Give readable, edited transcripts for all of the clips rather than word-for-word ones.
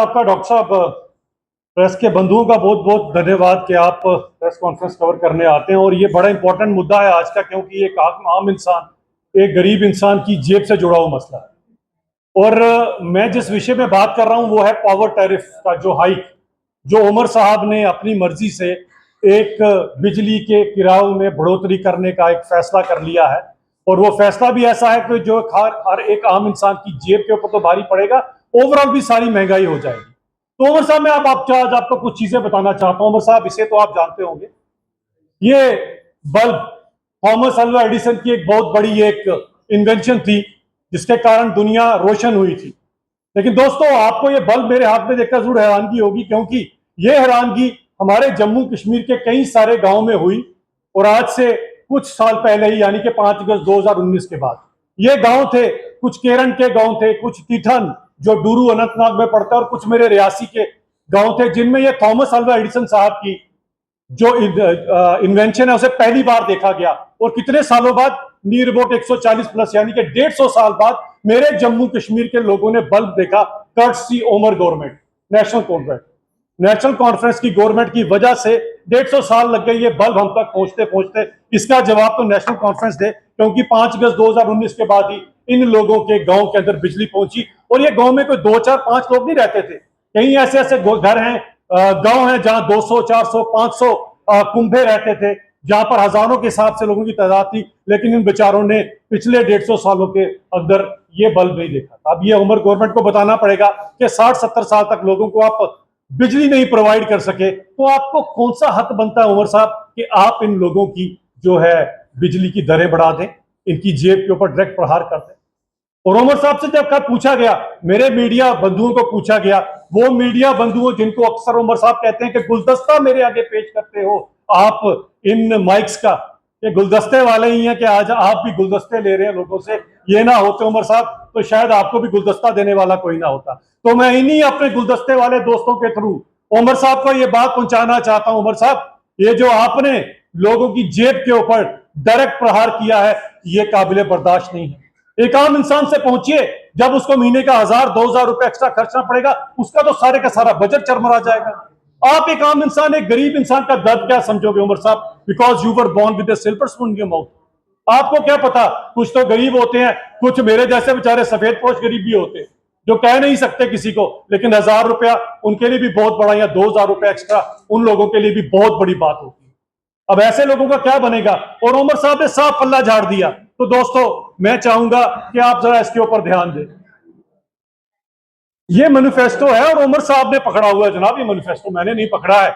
आपका डॉक्टर साहब, प्रेस के बंधुओं का बहुत बहुत धन्यवाद कि आप प्रेस कॉन्फ्रेंस कवर करने आते हैं। और ये बड़ा इंपॉर्टेंट मुद्दा है आज का, क्योंकि एक आम इंसान, एक गरीब इंसान की जेब से जुड़ा हुआ मसला है। और मैं जिस विषय में बात कर रहा हूं वो है पावर टैरिफ का जो हाइक, जो उमर साहब ने अपनी मर्जी से एक बिजली के किरायों में बढ़ोतरी करने का एक फैसला कर लिया है। और वो फैसला भी ऐसा है कि जो हर एक आम इंसान की जेब के ऊपर तो भारी पड़ेगा, ओवरऑल भी सारी महंगाई हो जाएगी। तो उमर साहब, मैं आज आपको कुछ चीजें बताना चाहता हूं। उमर साहब, इसे तो आप जानते होंगे, ये बल्ब थॉमस अल्वा एडिसन की एक बहुत बड़ी एक इन्वेंशन थी जिसके कारण दुनिया रोशन हुई थी। लेकिन दोस्तों, आपको ये बल्ब मेरे हाथ में देखकर जरूर हैरानगी होगी, क्योंकि ये हैरानगी हमारे जम्मू कश्मीर के कई सारे गांव में हुई। और आज से कुछ साल पहले ही, यानी कि 5 अगस्त 2019 के बाद, ये गांव थे, कुछ केरन के गांव थे, कुछ तिठन जो डूरू अनंतनाग में पड़ता है, और कुछ मेरे रियासी के गांव थे, जिनमें ये थॉमस अल्वा एडिसन साहब की जो इन्वेंशन है उसे पहली बार देखा गया। और कितने सालों बाद, नियर अबाउट 140 प्लस, यानी कि 150 साल बाद मेरे जम्मू कश्मीर के लोगों ने बल्ब देखा, courtesy Omar government, national conference की गवर्नमेंट की वजह से 150 साल लग गए ये बल्ब हम तक पहुंचते पहुंचते। इसका जवाब तो नेशनल कॉन्फ्रेंस दे, क्योंकि 5 अगस्त 2019 के बाद ही इन लोगों के गांव के अंदर बिजली पहुंची। और ये गांव में कोई 2, 4, 5 लोग नहीं रहते थे, कहीं ऐसे ऐसे घर हैं, गांव हैं जहां 200, 400, 500 कुंभे रहते थे, जहां पर हजारों के हिसाब से लोगों की तादाद थी। लेकिन इन बेचारों ने पिछले 150 सालों के अंदर ये बल्ब नहीं देखा। अब ये उमर गवर्नमेंट को बताना पड़ेगा कि 60-70 साल तक लोगों को आप बिजली नहीं प्रोवाइड कर सके, तो आपको कौन सा हक बनता है उमर साहब कि आप इन लोगों की जो है बिजली की दरें बढ़ा दें, इनकी जेब के ऊपर डायरेक्ट प्रहार कर दें। और उमर साहब से जब कब पूछा गया, मेरे मीडिया बंधुओं को पूछा गया, वो मीडिया बंधुओं जिनको अक्सर उमर साहब कहते हैं कि गुलदस्ता मेरे आगे पेश करते हो आप इन माइक्स का, ये गुलदस्ते वाले ही हैं कि आज आप भी गुलदस्ते ले रहे हैं लोगों से। ये ना होते उमर साहब तो शायद आपको भी गुलदस्ता देने वाला कोई ना होता। तो मैं इन्हीं अपने गुलदस्ते वाले दोस्तों के थ्रू उमर साहब को ये बात पहुंचाना चाहता हूं, उमर साहब, ये जो आपने लोगों की जेब के ऊपर डायरेक्ट प्रहार किया है, ये काबिले बर्दाश्त नहीं है। एक आम इंसान से पहुंचिए, जब उसको महीने का 1000-2000 रुपए एक्स्ट्रा खर्चना पड़ेगा, उसका तो सारे का सारा बजट चरमरा जाएगा। आप एक आम इंसान, एक गरीब इंसान का दर्द क्या समझोगे उमर साहब, because you were born with a silver spoon in your mouth. आपको क्या पता, कुछ तो गरीब होते हैं, कुछ मेरे जैसे बेचारे सफेद पोश गरीब भी होते हैं जो कह नहीं सकते किसी को, लेकिन 1000 रुपया उनके लिए भी बहुत बड़ा, या 2000 रुपया एक्स्ट्रा उन लोगों के लिए भी बहुत बड़ी बात होती है। अब ऐसे लोगों का क्या बनेगा? और उमर साहब ने साफ पल्ला झाड़ दिया। तो दोस्तों, मैं चाहूंगा कि आप जरा इसके ऊपर ध्यान दें। ये मैनिफेस्टो है और उमर साहब ने पकड़ा हुआ है जनाब, ये मैनिफेस्टो मैंने नहीं पकड़ा है।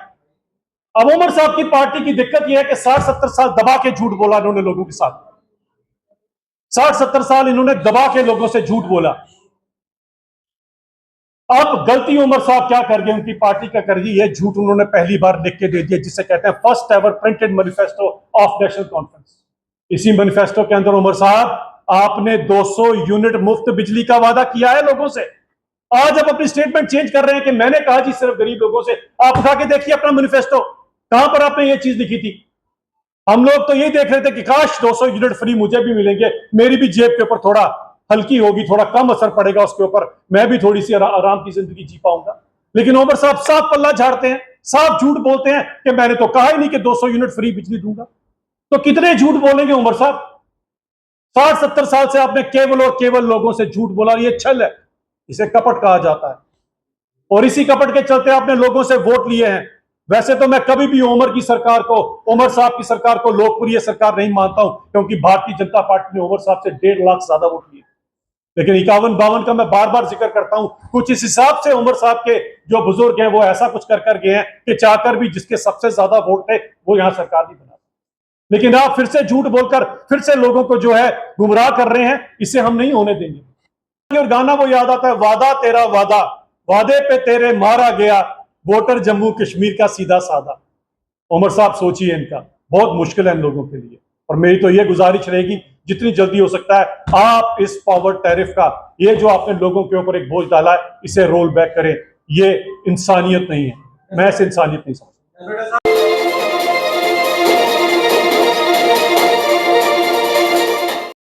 अब उमर साहब की पार्टी की दिक्कत यह है कि 60-70 साल दबा के झूठ बोला इन्होंने लोगों के साथ, 60-70 साल इन्होंने दबा के लोगों से झूठ बोला। अब गलती उमर साहब क्या कर गए, उनकी पार्टी क्या कर गई, ये झूठ उन्होंने पहली बार लिख के दे दिया, जिसे कहते हैं first ever printed manifesto of national conference. इसी मैनिफेस्टो के अंदर उमर साहब आपने 200 यूनिट मुफ्त बिजली का वादा किया है लोगों से। आज आप अपनी स्टेटमेंट चेंज कर रहे हैं कि मैंने कहा जी सिर्फ गरीब लोगों से। आप उठा के देखिए अपना मैनिफेस्टो, कहां पर आपने ये चीज लिखी थी? हम लोग तो यही देख रहे थे कि काश 200 यूनिट फ्री मुझे भी मिलेंगे, मेरी भी जेब के ऊपर थोड़ा हल्की होगी, थोड़ा कम असर पड़ेगा उसके ऊपर, मैं भी थोड़ी सी आराम की जिंदगी जी पाऊंगा। लेकिन उमर साहब साफ पल्ला झाड़ते हैं, साफ झूठ बोलते हैं कि मैंने तो कहा ही नहीं कि 200 यूनिट फ्री बिजली दूंगा। तो कितने झूठ बोलेंगे उमर साहब? 60-70 साल से आपने केवल और केवल लोगों से झूठ बोला। ये छल है, इसे कपट कहा जाता है, और इसी कपट के चलते आपने लोगों से वोट लिए हैं। वैसे तो मैं कभी भी उमर साहब की सरकार को लोकप्रिय सरकार नहीं मानता हूं, क्योंकि भारतीय जनता पार्टी ने उमर साहब से 1.5 लाख ज्यादा वोट लिए। लेकिन 51-52 का मैं बार बार जिक्र करता हूं, कुछ इस हिसाब से उमर साहब के जो बुजुर्ग हैं वो ऐसा कुछ कर गए हैं कि चाहकर भी जिसके सबसे ज्यादा वोट थे वो यहां सरकार नहीं बना। लेकिन आप फिर से झूठ बोलकर फिर से लोगों को जो है गुमराह कर रहे हैं, इसे हम नहीं होने देंगे। और गाना वो याद आता है, वादा तेरा वादा, वादे पे तेरे मारा गया, वोटर जम्मू कश्मीर का सीधा साधा। उमर साहब सोचिए, इनका बहुत मुश्किल है इन लोगों के लिए। और मेरी तो ये गुजारिश रहेगी, जितनी जल्दी हो सकता है आप इस पावर टैरिफ का, ये जो आपने लोगों के ऊपर एक बोझ डाला है, इसे रोल बैक करें। ये इंसानियत नहीं है, मैं इसे इंसानियत नहीं समझता।